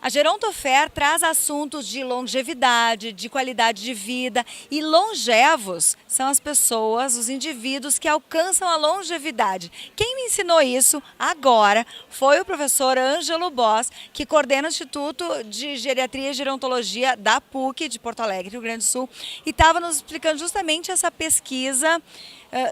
A Gerontofair traz assuntos de longevidade, de qualidade de vida, e longevos são as pessoas, os indivíduos que alcançam a longevidade. Quem me ensinou isso agora foi o professor Ângelo Boss, que coordena o Instituto de Geriatria e Gerontologia da PUC de Porto Alegre, Rio Grande do Sul, e estava nos explicando justamente essa pesquisa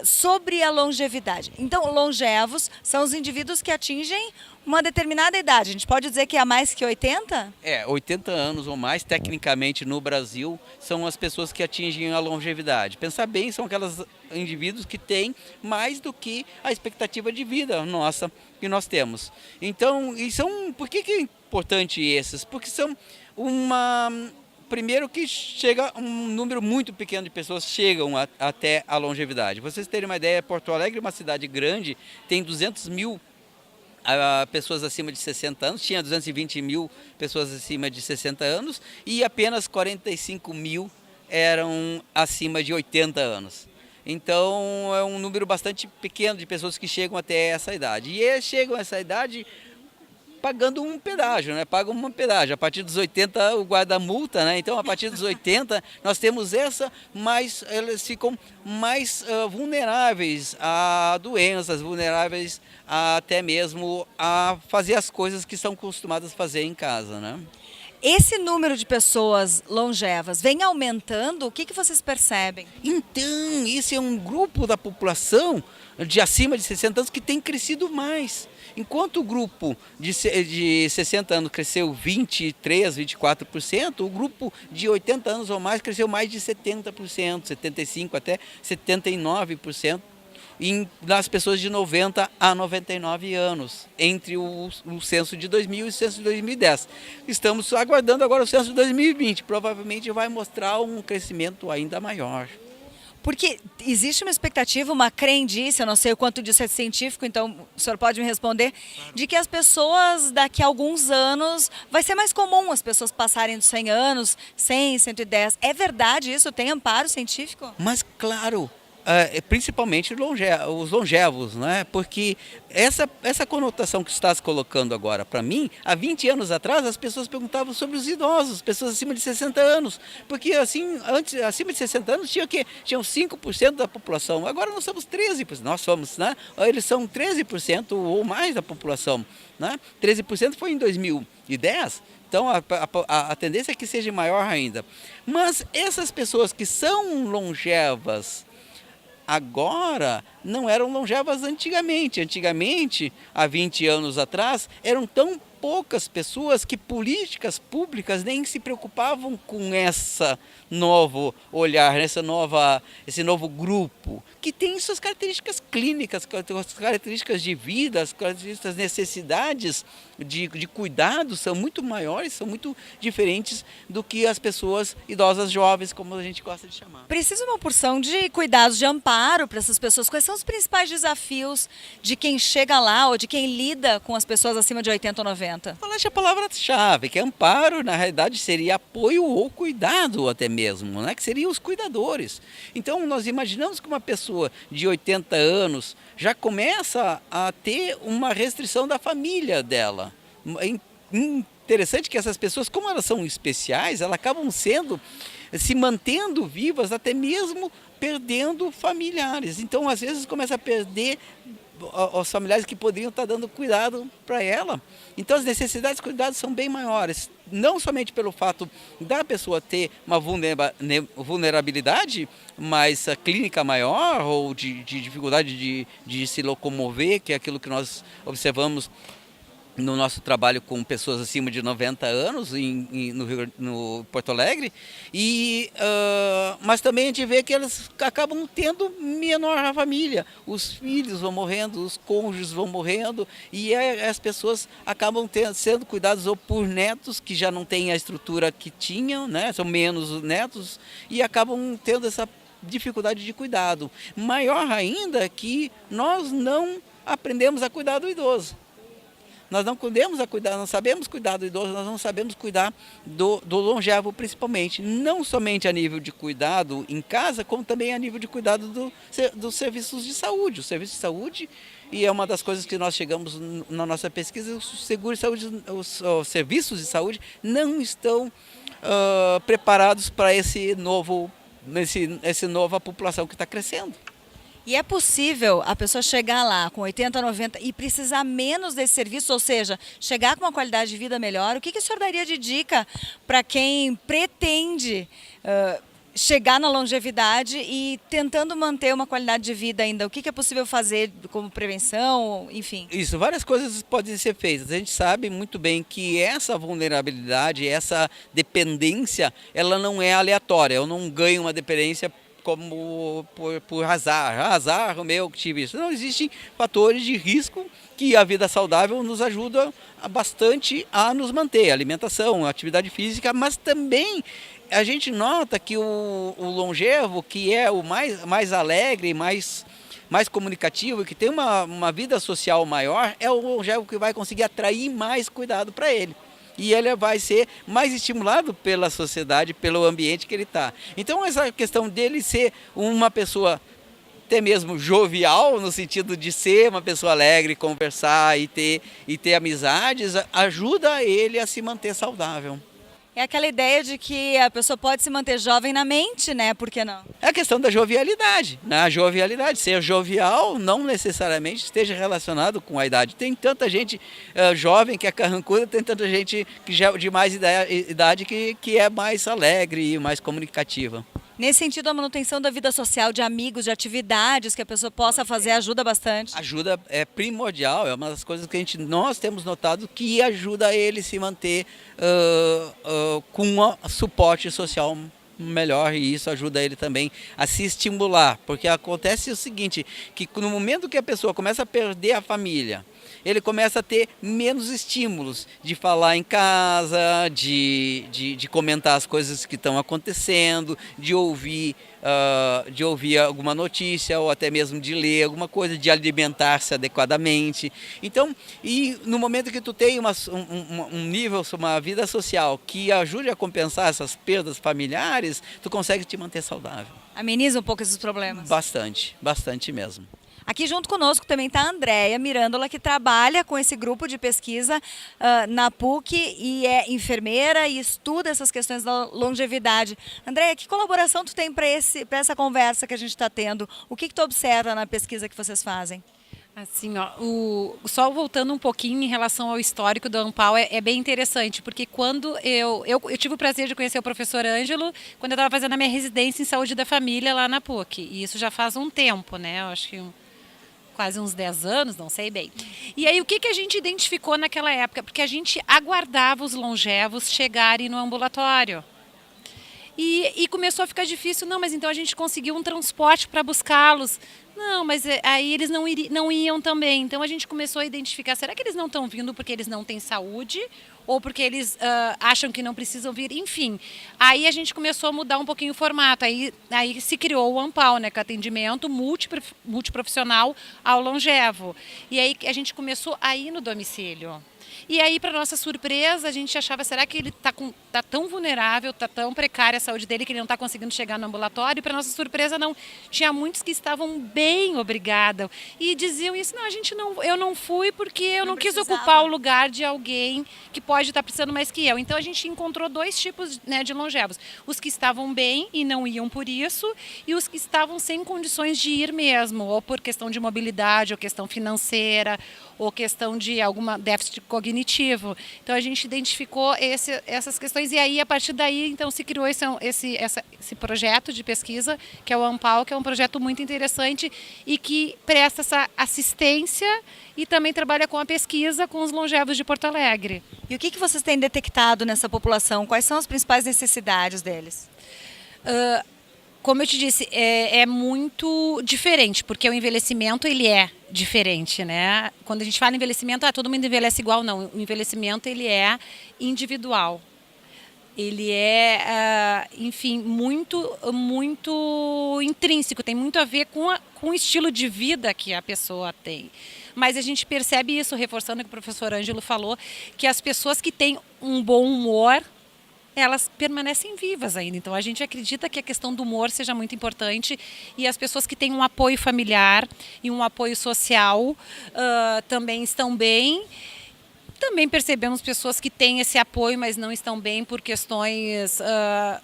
sobre a longevidade. Então, longevos são os indivíduos que atingem uma determinada idade. A gente pode dizer que há mais que 80? 80 anos ou mais, tecnicamente, no Brasil, são as pessoas que atingem a longevidade. Pensar bem, são aqueles indivíduos que têm mais do que a expectativa de vida nossa que nós temos. Então, por que é importante esses? Porque são primeiro que chega um número muito pequeno de pessoas chegam até a longevidade. Vocês terem uma ideia, Porto Alegre é uma cidade grande, tem 200 mil pessoas acima de 60 anos, tinha 220 mil pessoas acima de 60 anos e apenas 45 mil eram acima de 80 anos. Então é um número bastante pequeno de pessoas que chegam até essa idade. E eles chegam a essa idade pagando um pedágio, né? Pagam um pedágio. A partir dos 80 o guarda multa, né? Então a partir dos 80 nós temos mas eles ficam mais vulneráveis a doenças, vulneráveis até mesmo a fazer as coisas que são acostumadas a fazer em casa, né? Esse número de pessoas longevas vem aumentando? O que vocês percebem? Então, esse é um grupo da população de acima de 60 anos que tem crescido mais. Enquanto o grupo de 60 anos cresceu 23%, 24%, o grupo de 80 anos ou mais cresceu mais de 70%, 75% até 79%. Nas pessoas de 90 a 99 anos, entre o censo de 2000 e o censo de 2010. Estamos aguardando agora o censo de 2020, provavelmente vai mostrar um crescimento ainda maior. Porque existe uma expectativa, uma crendice, eu não sei o quanto disso é científico, então o senhor pode me responder, de que as pessoas daqui a alguns anos, vai ser mais comum as pessoas passarem dos 100 anos, 100, 110. É verdade isso? Tem amparo científico? Mas claro, principalmente os longevos, né? Porque essa conotação que estás colocando agora para mim, há 20 anos atrás as pessoas perguntavam sobre os idosos, pessoas acima de 60 anos, porque assim, antes, acima de 60 anos tinham 5% da população, agora nós somos 13%, nós somos, né? Eles são 13% ou mais da população, né? 13% foi em 2010, então a tendência é que seja maior ainda. Mas essas pessoas que são longevas agora não eram longevas antigamente. Antigamente, há 20 anos atrás, eram tão poucas pessoas que políticas públicas nem se preocupavam com esse novo olhar, esse novo grupo, que tem suas características clínicas, suas características de vida, as características, necessidades de cuidado são muito maiores, são muito diferentes do que as pessoas idosas jovens, como a gente gosta de chamar. Precisa uma porção de cuidados de amparo para essas pessoas. Quais são os principais desafios de quem chega lá ou de quem lida com as pessoas acima de 80 ou 90? Falaste a palavra-chave, que amparo, na realidade, seria apoio ou cuidado até mesmo, né? Que seriam os cuidadores. Então, nós imaginamos que uma pessoa de 80 anos já começa a ter uma restrição da família dela. Interessante que essas pessoas, como elas são especiais, elas acabam se mantendo vivas, até mesmo perdendo familiares. Então, às vezes, começa a perder os familiares que poderiam estar dando cuidado para ela. Então as necessidades de cuidado são bem maiores, não somente pelo fato da pessoa ter uma vulnerabilidade, mas a clínica maior ou de dificuldade de se locomover, que é aquilo que nós observamos no nosso trabalho com pessoas acima de 90 anos no Porto Alegre, mas também a gente vê que elas acabam tendo menor família, os filhos vão morrendo, os cônjuges vão morrendo e as pessoas acabam sendo cuidadas ou por netos que já não têm a estrutura que tinham, né? São menos netos e acabam tendo essa dificuldade de cuidado. Maior ainda que nós não aprendemos a cuidar do idoso. Nós não podemos cuidar, não sabemos cuidar do idoso, nós não sabemos cuidar do longevo principalmente. Não somente a nível de cuidado em casa, como também a nível de cuidado dos serviços de saúde. O serviço de saúde, e é uma das coisas que nós chegamos na nossa pesquisa, os serviços de saúde não estão preparados para essa nova população que está crescendo. E é possível a pessoa chegar lá com 80, 90 e precisar menos desse serviço, ou seja, chegar com uma qualidade de vida melhor? O que o senhor daria de dica para quem pretende chegar na longevidade e tentando manter uma qualidade de vida ainda? O que é possível fazer como prevenção, enfim? Isso, várias coisas podem ser feitas. A gente sabe muito bem que essa vulnerabilidade, essa dependência, ela não é aleatória. Eu não ganho uma dependência como por azar, o meu que tive isso. Não, existem fatores de risco que a vida saudável nos ajuda bastante a nos manter, alimentação, atividade física, mas também a gente nota que o longevo, que é o mais alegre, mais comunicativo e que tem uma vida social maior, é o longevo que vai conseguir atrair mais cuidado para ele. E ele vai ser mais estimulado pela sociedade, pelo ambiente que ele está. Então essa questão dele ser uma pessoa até mesmo jovial, no sentido de ser uma pessoa alegre, conversar e ter amizades, ajuda ele a se manter saudável. É aquela ideia de que a pessoa pode se manter jovem na mente, né? Por que não? É a questão da jovialidade, né? A jovialidade, ser jovial não necessariamente esteja relacionado com a idade. Tem tanta gente jovem que é carrancuda, tem tanta gente que já de mais idade que é mais alegre e mais comunicativa. Nesse sentido, a manutenção da vida social, de amigos, de atividades que a pessoa possa fazer ajuda bastante? Ajuda, é primordial, é uma das coisas que nós temos notado que ajuda ele se manter com um suporte social melhor, e isso ajuda ele também a se estimular, porque acontece o seguinte, que no momento que a pessoa começa a perder a família, ele começa a ter menos estímulos de falar em casa, de comentar as coisas que estão acontecendo, de ouvir alguma notícia ou até mesmo de ler alguma coisa, de alimentar-se adequadamente. Então, e no momento que tu tem um nível, uma vida social que ajude a compensar essas perdas familiares, tu consegue te manter saudável. Ameniza um pouco esses problemas? Bastante, bastante mesmo. Aqui junto conosco também está a Andréia Mirândola, que trabalha com esse grupo de pesquisa na PUC e é enfermeira e estuda essas questões da longevidade. Andréia, que colaboração tu tem para essa conversa que a gente está tendo? O que tu observa na pesquisa que vocês fazem? Assim, ó, só voltando um pouquinho em relação ao histórico do Ampau, é bem interessante, porque quando eu tive o prazer de conhecer o professor Ângelo, quando eu estava fazendo a minha residência em saúde da família lá na PUC, e isso já faz um tempo, né, eu acho que quase uns 10 anos, não sei bem. E aí o que a gente identificou naquela época? Porque a gente aguardava os longevos chegarem no ambulatório. E começou a ficar difícil, não, mas então a gente conseguiu um transporte para buscá-los. Não, mas aí eles não iam também. Então a gente começou a identificar, será que eles não estão vindo porque eles não têm saúde? Ou porque eles acham que não precisam vir? Enfim, aí a gente começou a mudar um pouquinho o formato. Aí se criou o Ampau, né, com atendimento multiprofissional ao longevo. E aí a gente começou a ir no domicílio. E aí, para nossa surpresa, a gente achava, será que ele tá tão vulnerável, tá tão precária a saúde dele que ele não está conseguindo chegar no ambulatório? E para nossa surpresa, não. Tinha muitos que estavam bem, obrigada. E diziam isso, não, eu não fui porque eu não quis ocupar o lugar de alguém que pode estar precisando mais que eu. Então, a gente encontrou dois tipos, né, de longevos. Os que estavam bem e não iam por isso, e os que estavam sem condições de ir mesmo, ou por questão de mobilidade, ou questão financeira, ou questão de alguma déficit cognitivo. Então a gente identificou essas questões e aí a partir daí então se criou esse projeto de pesquisa que é o Ampau, que é um projeto muito interessante e que presta essa assistência e também trabalha com a pesquisa com os longevos de Porto Alegre. E o que vocês têm detectado nessa população? Quais são as principais necessidades deles? Como eu te disse, é muito diferente, porque o envelhecimento ele é diferente, né? Quando a gente fala em envelhecimento, todo mundo envelhece igual, não. O envelhecimento ele é individual. ele é, enfim, muito intrínseco, tem muito a ver com o estilo de vida que a pessoa tem. Mas a gente percebe isso, reforçando o que o professor Ângelo falou, que as pessoas que têm um bom humor, elas permanecem vivas ainda. Então a gente acredita que a questão do humor seja muito importante e as pessoas que têm um apoio familiar e um apoio social também estão bem. Também percebemos pessoas que têm esse apoio, mas não estão bem por questões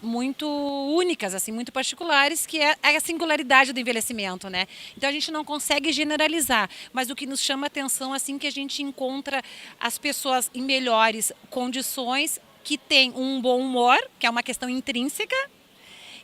muito únicas, assim, muito particulares, que é a singularidade do envelhecimento, né? Então a gente não consegue generalizar, mas o que nos chama a atenção, assim, que a gente encontra as pessoas em melhores condições, que têm um bom humor, que é uma questão intrínseca,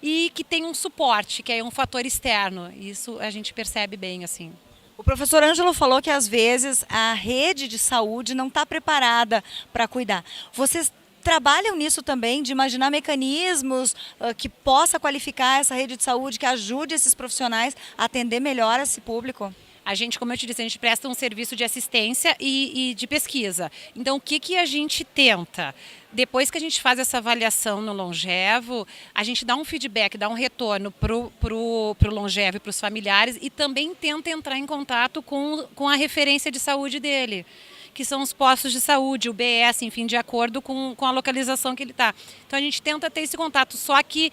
e que tem um suporte, que é um fator externo. Isso a gente percebe bem, assim. O professor Ângelo falou que às vezes a rede de saúde não está preparada para cuidar. Vocês trabalham nisso também, de imaginar mecanismos que possa qualificar essa rede de saúde, que ajude esses profissionais a atender melhor esse público? A gente, como eu te disse, a gente presta um serviço de assistência e de pesquisa. Então, o que a gente tenta? Depois que a gente faz essa avaliação no longevo, a gente dá um feedback, dá um retorno pro longevo e para os familiares e também tenta entrar em contato com a referência de saúde dele, que são os postos de saúde, o BS, enfim, de acordo com a localização que ele está. Então a gente tenta ter esse contato, só que,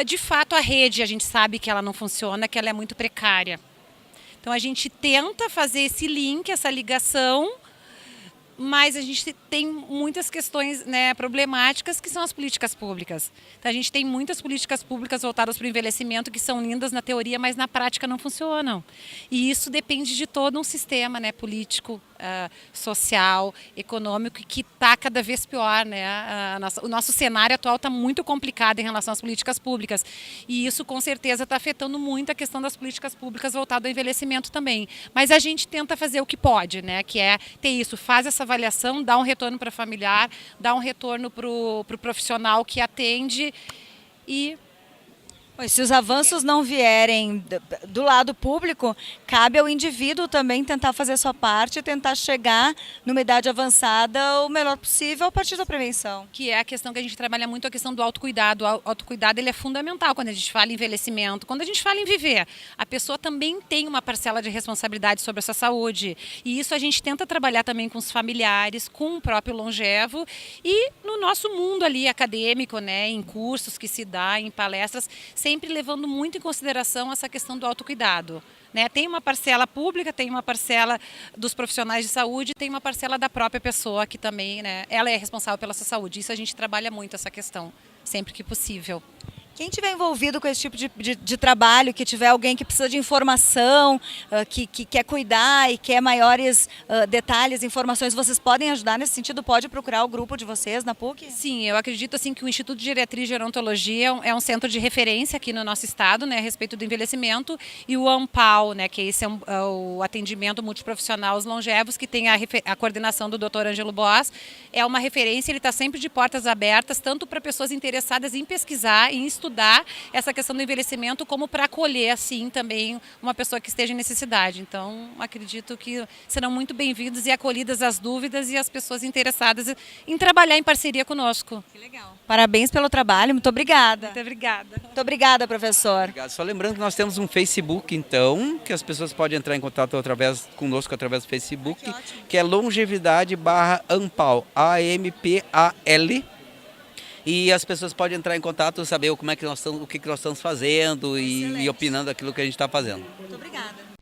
de fato, a rede, a gente sabe que ela não funciona, que ela é muito precária. Então a gente tenta fazer esse link, essa ligação, mas a gente tem muitas questões, né, problemáticas, que são as políticas públicas. Então a gente tem muitas políticas públicas voltadas para o envelhecimento que são lindas na teoria, mas na prática não funcionam. E isso depende de todo um sistema, né, político, social, econômico, que está cada vez pior, né? O nosso cenário atual está muito complicado em relação às políticas públicas. E isso com certeza está afetando muito a questão das políticas públicas voltadas ao envelhecimento também. Mas a gente tenta fazer o que pode, né? Que é ter isso, faz essa avaliação, dá um retorno para familiar, dá um retorno para o profissional que atende e... Pois, se os avanços não vierem do lado público, cabe ao indivíduo também tentar fazer a sua parte, tentar chegar numa idade avançada o melhor possível a partir da prevenção. Que é a questão que a gente trabalha muito, a questão do autocuidado. O autocuidado, ele é fundamental quando a gente fala em envelhecimento, quando a gente fala em viver. A pessoa também tem uma parcela de responsabilidade sobre a sua saúde. E isso a gente tenta trabalhar também com os familiares, com o próprio longevo e no nosso mundo ali acadêmico, né, em cursos que se dá, em palestras, sempre levando muito em consideração essa questão do autocuidado. Né? Tem uma parcela pública, tem uma parcela dos profissionais de saúde, tem uma parcela da própria pessoa que também, né, ela é responsável pela sua saúde. Isso a gente trabalha muito, essa questão, sempre que possível. Quem estiver envolvido com esse tipo de trabalho, que tiver alguém que precisa de informação, que quer cuidar e quer maiores detalhes, informações, vocês podem ajudar nesse sentido? Pode procurar o grupo de vocês na PUC? Sim, eu acredito assim, que o Instituto de Geriatria e Gerontologia é um centro de referência aqui no nosso estado, né, a respeito do envelhecimento, e o AMPAL, né, que esse é o atendimento multiprofissional aos longevos, que tem a coordenação do Dr. Ângelo Boas, é uma referência, ele está sempre de portas abertas, tanto para pessoas interessadas em pesquisar, em estudar essa questão do envelhecimento, como para acolher, assim, também uma pessoa que esteja em necessidade. Então, acredito que serão muito bem-vindos e acolhidas as dúvidas e as pessoas interessadas em trabalhar em parceria conosco. Que legal. Parabéns pelo trabalho, muito obrigada. Muito obrigada. Muito obrigada, professor. Obrigado. Só lembrando que nós temos um Facebook, então, que as pessoas podem entrar em contato conosco através do Facebook, que é longevidade/Ampal, AMPAL. E as pessoas podem entrar em contato, saber como é que nós estamos, o que nós estamos fazendo e opinando aquilo que a gente está fazendo. Muito obrigada.